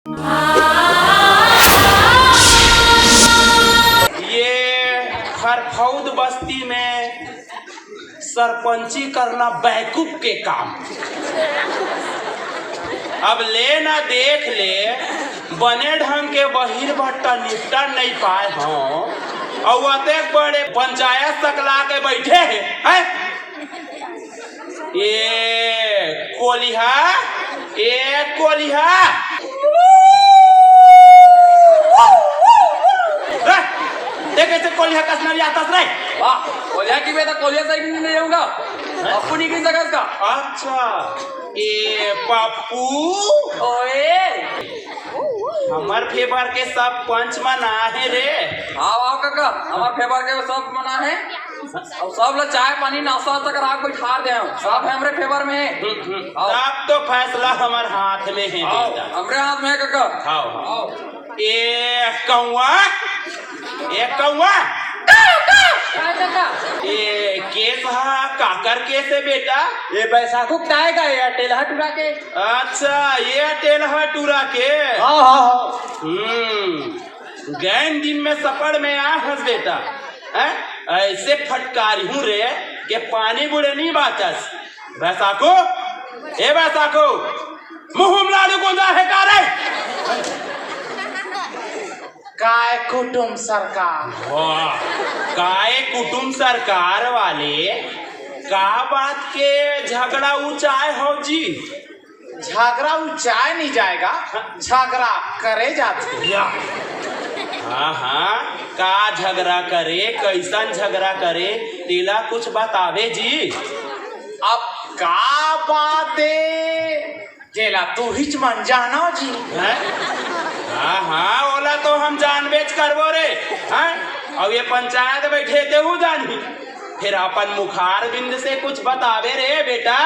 ये खरखौद बस्ती में सरपंची करना बैकूफ के काम। अब ले ना देख ले, बने ढंग के बहिर भट्टा निपटा नहीं पाए हों और अतेक बड़े पंचायत सकला के बैठे हैं। ये कोलिहा देख ऐसे कोलिहा कसना भी आता है। वाह, कोलिया की बेटा कोलिया साइड नहीं जाऊंगा। पप्पू नहीं की जगह का। अच्छा, ये पप्पू ओए, हमार फेवर के सब पंच मना है रे। आओ काका, हमार फेवर के सब मना है और सब लोग चाय पानी नाश्ता तक रात कोई ठार दे सब हमरे फेवर में है। अब तो फैसला हमार हाथ में है। हमरे हाथ में है काका। आओ ये कौआ ये केस काकर केस है बेटा। ये बैसाखू का ये टेलहा टूरा के। अच्छा, ये टेलहा टूरा के। हाँ। गैन दिन में सपड़ में आ हंस बेटा है? ऐसे फटकारी हूँ रे के पानी बुढ़े नहीं बाचस। बैसाखो ए बैसाखो मुँह लाडू गोंदा है का रे? काय कुटुम सरकार। वाह, काय कुटुम सरकार वाले का बात के झगड़ा ऊंचाए हो जी? झगड़ा ऊंचाए नहीं जाएगा, झगड़ा करे जाते। हाँ, का झगड़ा करे, कैसन झगड़ा करे, तेला कुछ बतावे जी। अब का बाते जेला तू हिच मन जाना जी। हाँ, ओला तो हम जानबेच करबो रे। अब ये पंचायत बैठे थे हूँ जानी, फिर अपन मुखार बिंद से कुछ बतावे रे बेटा।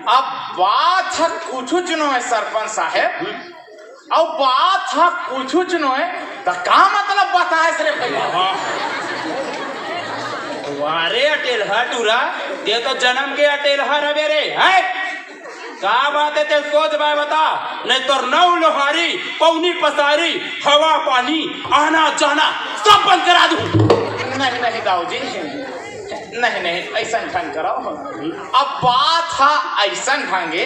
अब बात है कुछ चुनो है सरपंच साहेब, अब बात है कुछ चुनो है तो का मतलब बताए सिर्फ। वारे अटेलहा टूरा, ये तो जन्म के अटेलहा रवे रे। है का बात है ते सोच बाय बता, नहीं तो नौ लोहारी पौनी पसारी हवा पानी आना जाना सब बंद करा दूं। नहीं दाऊ जी, नहीं ऐसा ढंग करो। अब बात है ऐसा ढंगे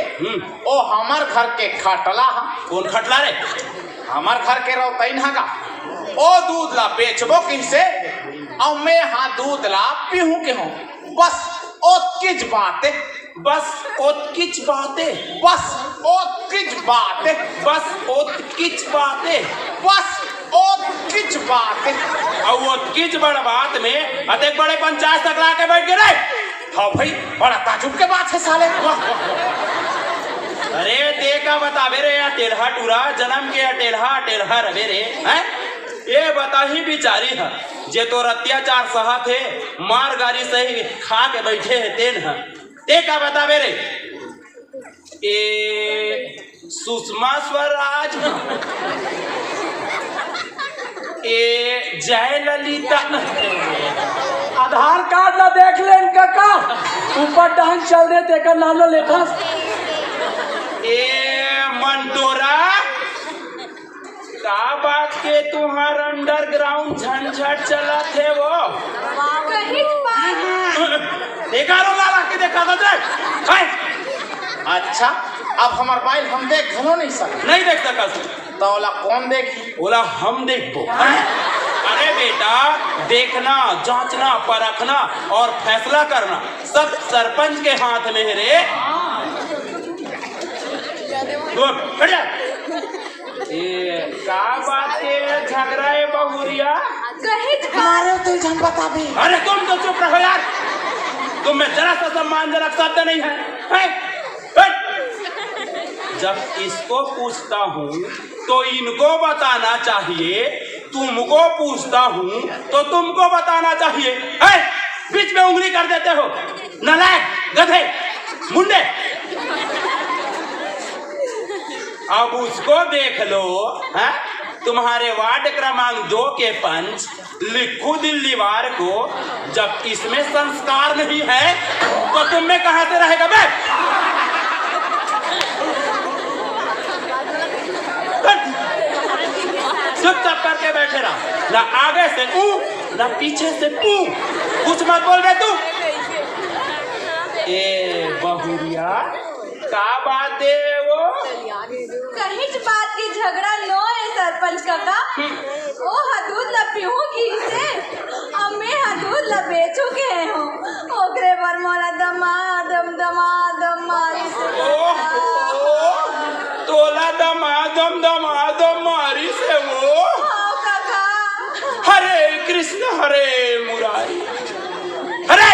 ओ हमार घर के खटला। कौन खटला रे? हमार घर के रौतैन हगा। ओ दूध ला बेचबो किसे और मैं हाँ दूध ला पीहू के हूँ। बस ओ किच बातें, बस ओतकिच बातें, बस ओ किच बातें, बस ओतकिच बातें, बस ओ किच बातें। और ओतकिच बड़ बात में अतेक बड़े पंचायत तक ला के बैठ गए रे। हाँ भाई, बड़ा ताजुब के बात है साले। अरे देखा बतावे रे या टेलहा टूरा, जन्म के टेलहा रवे रे। हैं ये बता ही बिचारी है जे तो अत्याचार सहा थे, मार गारी सही खा के बैठे है तेन है। देखा बतावे रे ए सुषमा स्वराज, ए जय ललिता। आधार कार्ड ला देख ले काका, ऊपर डांस चल रहे तेकर नालो लेखा। ए मंटोरा, का बात के तुम्हार अंडरग्राउंड झंझट चला थे वो। देखा रो लाला के देखा था जे। अच्छा, अब हमार बाइल हम देख घनो नहीं सकते। नहीं देख सका तो ओला कौन देखी? ओला हम देखबो। अरे बेटा, देखना, जांचना, परखना और फैसला करना सब सरपंच के हाथ में है रे। का बात के झगड़ा है बहुरिया? मारे तो जन बता भी। अरे तुम तो चुप रहो यार, तुम में जरा सा सम्मानजनक शब्द नहीं है? जब इसको पूछता हूँ तो इनको बताना चाहिए, तुमको पूछता हूँ तो तुमको बताना चाहिए। बीच में उंगली कर देते हो, नालायक, गधे, मुंडे। अब उसको देख लो। है तुम्हारे वार्ड क्रमांक 2 के पंच लिखू दिल्लीवार को जब इसमें संस्कार नहीं है तो तुम में कहां से रहेगा बे? चुपचाप करके बैठे रहा, ना आगे से ना पीछे से कुछ मत बोल रहे तू। ए बहुरिया का बात है वो? कहीं बात की झगड़ा नो है सरपंच काका। ओ दूध ला पीहू की से अम्मे दूध ला बेचू के हो ओकरे पर मोला दमादम मारी से तोला दमादम मारी से वो। हाँ काका। हरे कृष्ण हरे मुरारी हरे।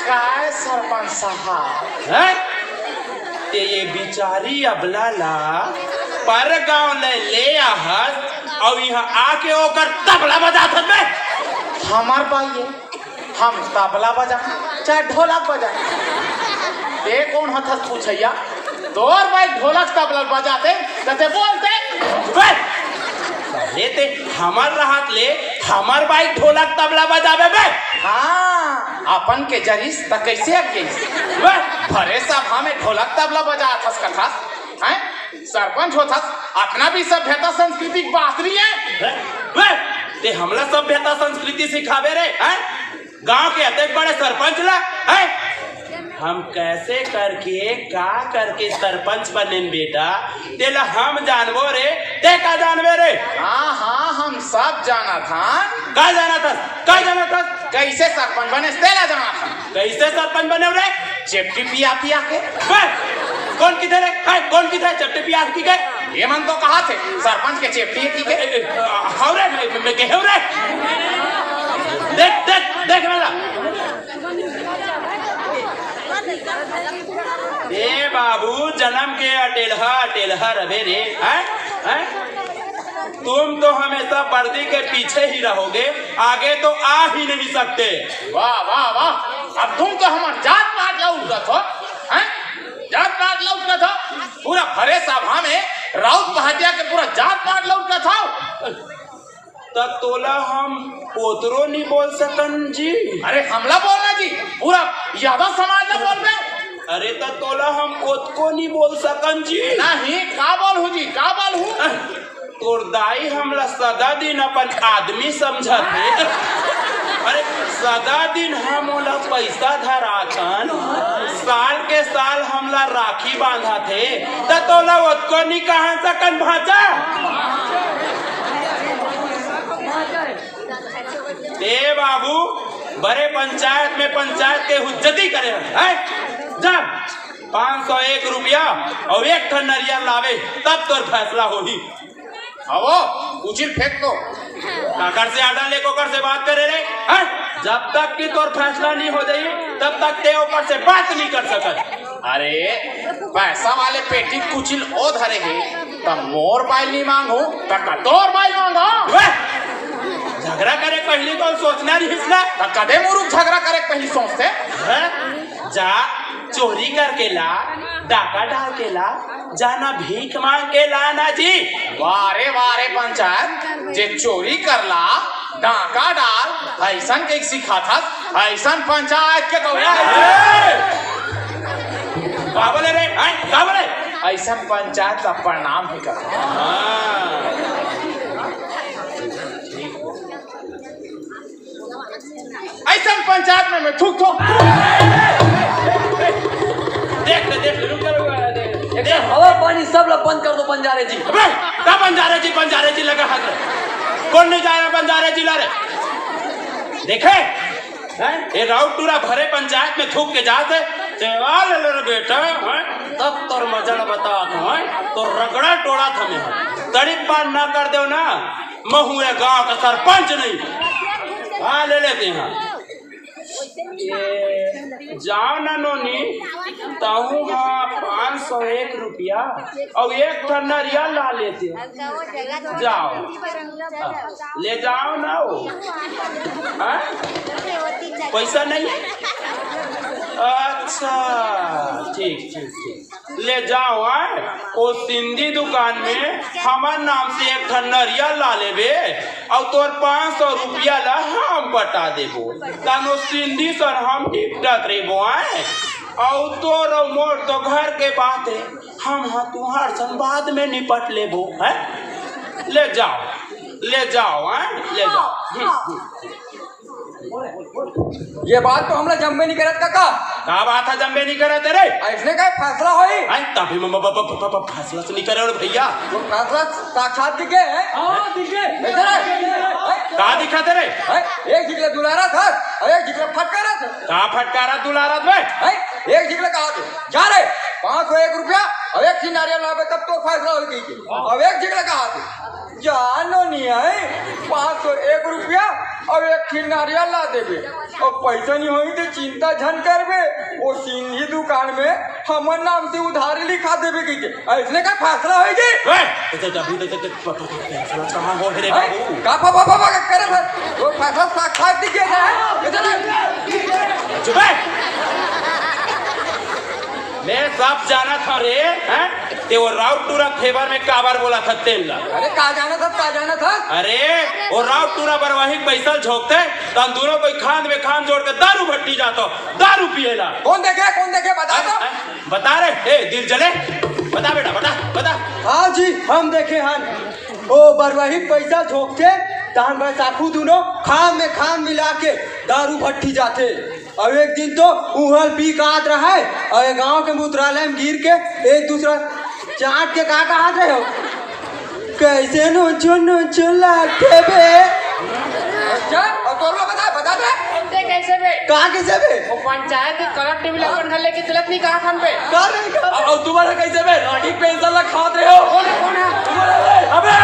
काय सरपंच साहब हैं? ते ये बिचारी अबला ला पर गांव ले आहत और यहाँ आके ओकर तबला बजात में। हमार भाई है, हम तबला बजा चाहे ढोलक बजा। ते कौन हथस पूछैया? तोर भाई ढोलक तबला बजाते कते बोलते लेते हमार राहत ले हमार बाइक ढोलक तबला बजावे बे। हाँ अपन के जरिस त कैसे अब गई भरे सभा में ढोलक तबला बजा थस कथस हैं? सरपंच होथस अपना भी सभ्यता संस्कृति बात रही है। ते हमला सभ्यता संस्कृति सिखावे रे हैं? गांव के अतेक बड़े सरपंच ला हैं? हम कैसे करके का करके सरपंच बने बेटा तेला हम जानवो रे ते का जानवे रे? हाँ हम सब जाना था। का जाना था कैसे सरपंच बने तेला जाना था। कैसे सरपंच बने रे? चेपटी पिया के कौन किधर है? कौन किधर चपटे पिया की गए? ये मन तो कहा थे सरपंच के चेपटी की गए। हौरे मैं के हौरे देख मेरा ए बाबू जन्म के अटेलहा रवे रे हैं? तुम तो हमेशा वर्दी के पीछे ही रहोगे, आगे तो आ ही नहीं सकते। वाह वाह वाह, अब तुम तो हमार जात पात लौट हो हैं? जात पात लौट हो पूरा भरे सभा में राउत पहाटिया के पूरा जात पात लौट हो। तब तोला हम पोतरो नहीं बोल सकन जी। अरे हमला बोलना जी, पूरा यादव समाज ना बोल रहे। अरे तब तोला हम ओतको नहीं बोल सकन जी। नहीं का बोल हूँ जी, का बोल हूँ? तोर दाई हमला सदा दिन अपन आदमी समझत है। अरे सदा दिन हम ओला पैसा धराथन, साल के साल हमला राखी बांधा थे त तोला ओतको नहीं कहा सकन भाजा। ए बाबू बड़े पंचायत में पंचायत के हुज्जती करे हैं? जब 501 रुपया और एक ठन नरियर लावे तब तोर फैसला होगी। आवो उचिल फेंक दो। काकर से आडा ले कोकर से बात करे रे हैं? जब तक कि तोर फैसला नहीं हो जाई तब तक ते ऊपर से बात नहीं कर सकत। अरे पैसा वाले पेटी कुचिल ओ धरे है तब मोर बाइल नहीं मांगू तब तोर बाइल मांगो। झगड़ा करे पहले तो सोचना नहीं हिस्सा कदे मुरुख झगड़ा करे पहली सोचते हैं? जा चोरी करके ला, डाका डाल के ला, जाना भीख मांग के ला ना जी। वारे पंचायत जे चोरी करला डाका डाल ऐसन के सिखा था ऐसन पंचायत के तो का बोले रे का बोले? ऐसन पंचायत का प्रणाम ही कर। ऐसन पंचायत में मैं थूक देख एक हवा पानी सब लोग बंद कर दो बंजारे जी। क्या बंजारे जी लगा हाथ कौन नहीं जाएगा बंजारे जी ला रे? देखे ये राउत टूरा भरे पंचायत में थूक के जाते चेवाल रे बेटा तब तोर मजा न बता तो रगड़ा टोड़ा था मैं तड़िक बार ना कर दो ना महुए गांव का सरपंच नहीं। हाँ ले लेते हैं जाओ ना नोनी ताहू हाँ 501 रुपया और एक ठन नरिया ला लेते जाओ ले जाओ ना वो पैसा नहीं है? अच्छा ठीक ले जाओ वो सिंधी दुकान में हमार नाम से एक ठन नरिया ला लेबे और तोर 500 रुपया ला हम बता देबो तानो सिंधी सर हम टिकटक रे बोआए और तोर और मोर तो घर के बात है, हम हाँ तुम्हार संवाद में निपट लेबो है। ले जाओ ले जाओ हैं ले जाओ। ये बात तो हमने जम्मे नहीं करत काका। का बात है जम्बे नहीं करे तेरे ऐसने का फैसला होई। तभी फैसला से नहीं करे भैया। वो फैसला साक्षात दिखे है। हाँ दिखे। इधर है। का दिखा तेरे एक जिगले दुलारा था और एक जिगले फटकारा था। का फटकारा दुलारा में एक जिगले कहा थे जा रे 501 रुपया और एक नारियल लावे तब तो फैसला हो गई। अब एक जिगले कहा थे जानो नहीं है 501 रुपया और एक नारियल ला देवे और पैसा नहीं होई तो चिंता झन करबे। वो सिंधी दुकान में हमर नाम से उधारी लिखा देवे की ऐसने का फैसला होई जी। फैसला कहाँ हो रे बाबू का पापा करे था वो फैसला साक्षात दिखे ना। चुप मैं सब जाना था रे हैं ते वो राउत टूरा फेवर में काबर बोला था तेल ला। अरे का जाना था अरे वो राउत टूरा पर वही पैसा झोंकते तो हम दोनों कोई खान में खान जोड़ के दारू भट्टी जातो दारू पिएला। कौन देखे बता दो। बता रे दिल जले बता बेटा बता। हाँ जी हम देखे हन ओ बरवाही पैसा झोंक के तान बैसाखू दोनों खाम में खाम मिला के दारू भट्टी जाते। और एक दिन तो उहल पी काट रहा है और गांव के मूत्रालय में गिर के एक दूसरा चाट के कहा रहे हो कैसे नो लागते बे। अच्छा और तोर लोग बता दे कैसे बे कहा कैसे बे वो पंचायत कलेक्टिव इलेक्शन कर लेके चलत नहीं कहा खान पे कहा नहीं अब तुम्हारा कैसे बे लाठी पेंसिल ला खात रहे हो। कौन है अबे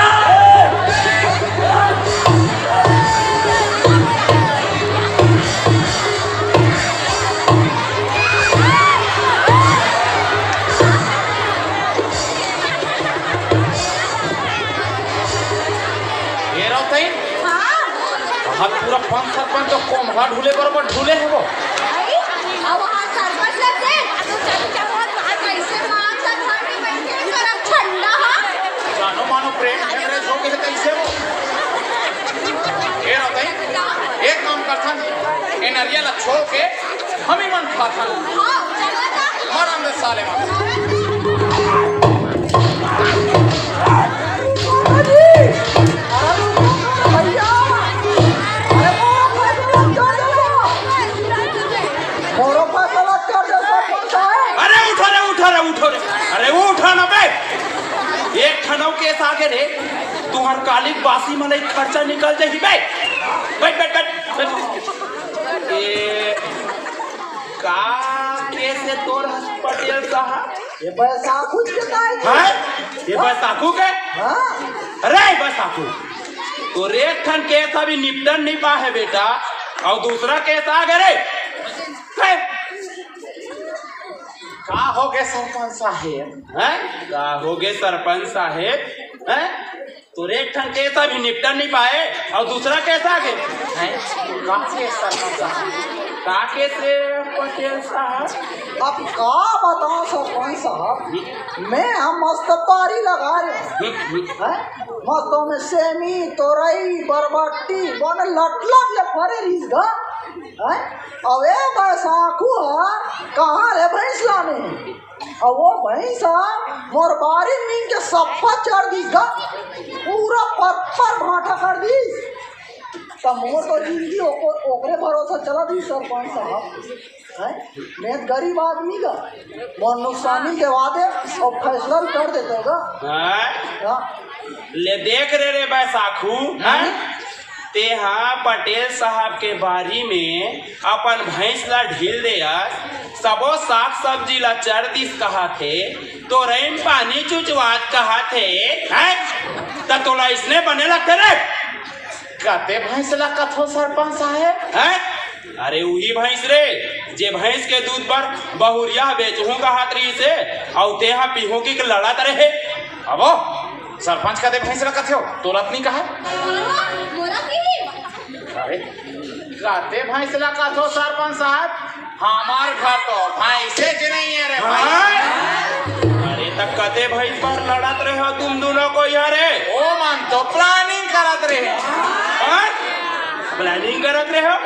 हम पूरा 5 सरपंच तो कोमहा ढूले बरोबर ढूले है वो। अब वहाँ सरपंच लगते तो चल बहुत बात कैसे मान सरपंच के बैठे कर ठंडा हां जानो मानो प्रेम मेरे जो के कैसे वो ये होता है एक काम करथन ए नरियल छोड़ के हम ही मन खाथन। हां चलो ना मरम दे साले उठो रे अरे वो उठा ना बे एक ठनव केस आगे रे तुहार कालिक बासी मलाई खर्चा निकल जाही बे। बैठ ए का कैसे तोर पटेल साहब ये बैसाखू के है ये बैसाखू के हाँ अरे बैसाखू तो एक ठन केस अभी निपटन नहीं पा है बेटा और दूसरा केस आ गए रे का हो गए सरपंच साहेब हैं का हो गए सरपंच साहेब हैं तो एक ठन केस अभी निपटन नहीं पाए और दूसरा केस आ गए हैं का के सरपंच साहब का केस रे पटेल साहब। अब का बताओ सरपंच साहब मैं हम मस्त पारी लगा रहे हैं मस्तों में सेमी तोरई बरबट्टी बन लट ले फरे रिसगा है। अब ए बैसाखू कहाँ रे भैंस लाने और वो भैंसा मोर बारी मीन के सफा चढ़ दीगा पूरा पर भाटा कर दी तो मोर तो जिंदगी ओकरे भरोसा चला दी सरपंच साहब है। मैं गरीब आदमी का मोर नुकसानी के वादे और फैसला भी कर देते गा। ले देख रे बैसाखू ते हाँ पटेल साहब के बारी में अपन भैंस ला ढील दे सबो साग सब्जी ला चढ़ दिस कहा थे तो रैन पानी चुचवात कहा थे हैं तोला इसने बने लगते रे कते भैंस ला कथो सरपंच साहेब हैं अरे वही भैंस रे जे भैंस के दूध पर बहुरिया बेचहूं कहा तरी से और तेहा पीहू की लड़त रहे। अब सरपंच कते भैंस ला कथो तोलत नहीं कहा मोरा की अरे कते भैंस ला कथो सरपंच साहब हमार घर तो भैंसे ज नहीं है रे भाई। अरे तक कते भैंस पर लड़त रहे हो तुम दोनों को यार ओ मन तो प्लानिंग करत रहे प्लानिंग करत रहे हो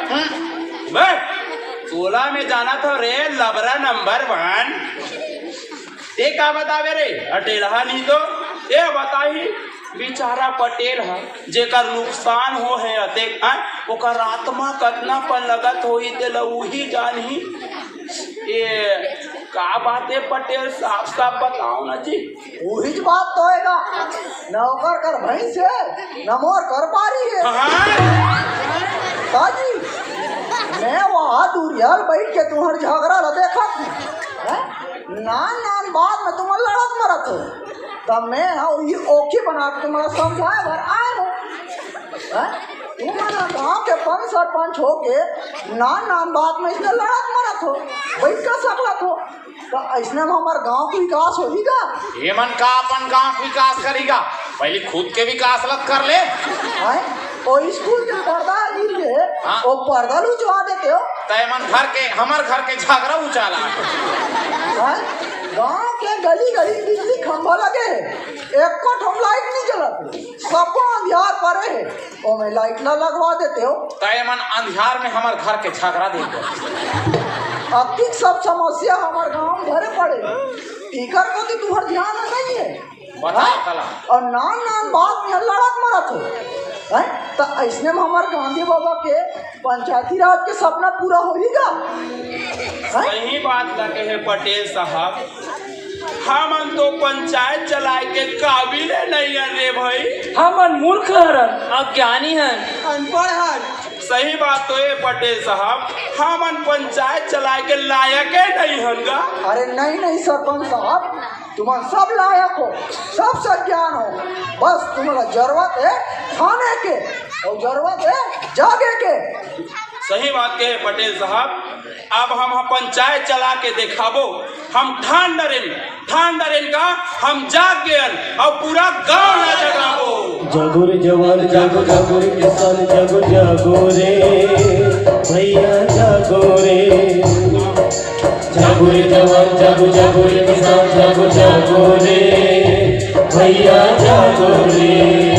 16 में जाना था रे लबरा नंबर 1। ते का बतावे रे अटेलहा नहीं तो ये बताही बेचारा पटेल है जेकर नुकसान हो है अतेक ओकर आत्मा कतना पन लगत होई ते लऊही जानही। ये का बात है पटेल साहब साहब बताओ ना जी। वही बात तो हैगा, नौकर कर भैंस है न मोर कर पारी है। ताजी मैं वहाँ दूरियल बैठ के तुम्हार झगड़ा ल देखा नान नान बात में तुम लड़त मरत हो, तब मैं ये ओखी बना के तुम्हारा समझाए भर आए हो। तुम्हारा गाँव के पंच सरपंच हो के नान नान बात में इसने लड़त मरत हो, बैठ कर सकलत हो, तो ऐसने में हमारे गांव का विकास होगा। ये मन का अपन गांव का विकास करेगा, पहले खुद के विकास लग कर ले। ओ स्कूल के पर्दा गिर गए, वो पर्दा लुचवा देते हो। तय मन घर के हमार घर के झगड़ा उचाला। गांव के गली गली बिजली खंभा लगे है, एक को ठोम लाइट नहीं जलते, सबको अंधियार पड़े है, ओ में लाइट ला लगवा देते हो। तय मन अंधियार में हमार घर के झगड़ा देते। अब तक सब समस्या हमारे गांव में भरे पड़े, टीकर को तो तुम्हार ध्यान नहीं है। बताओ कला और नान नान बात में लड़त मरत हो, तो ऐसने में हमारे गांधी बाबा के पंचायती राज के सपना पूरा होगा। सही बात लगे है पटेल साहब, हमन तो पंचायत चलाए के काबिल नहीं है रे भाई। हमन मूर्ख हरन, अज्ञानी हन, अनपढ़ है। सही बात तो है पटेल साहब, हमन पंचायत चलाए के लायक है नहीं हनगा। अरे नहीं सरपंच साहब, तुम्हारा सब लायक हो, सब सज्ञान हो, बस तुम्हारा जरूरत है खाने के और जरूरत है जागे के। सही बात के पटेल साहब, अब हम पंचायत चला के दिखाबो, हम ठान डरेन का हम जाग गए और पूरा गांव ना जगाबो। जागो रे जवान जागो, जागो रे किसान जागो, जागो रे भैया जागो रे। जागो रे जवान जागो, जागो रे किसान जागो, जागो रे भैया जागो रे।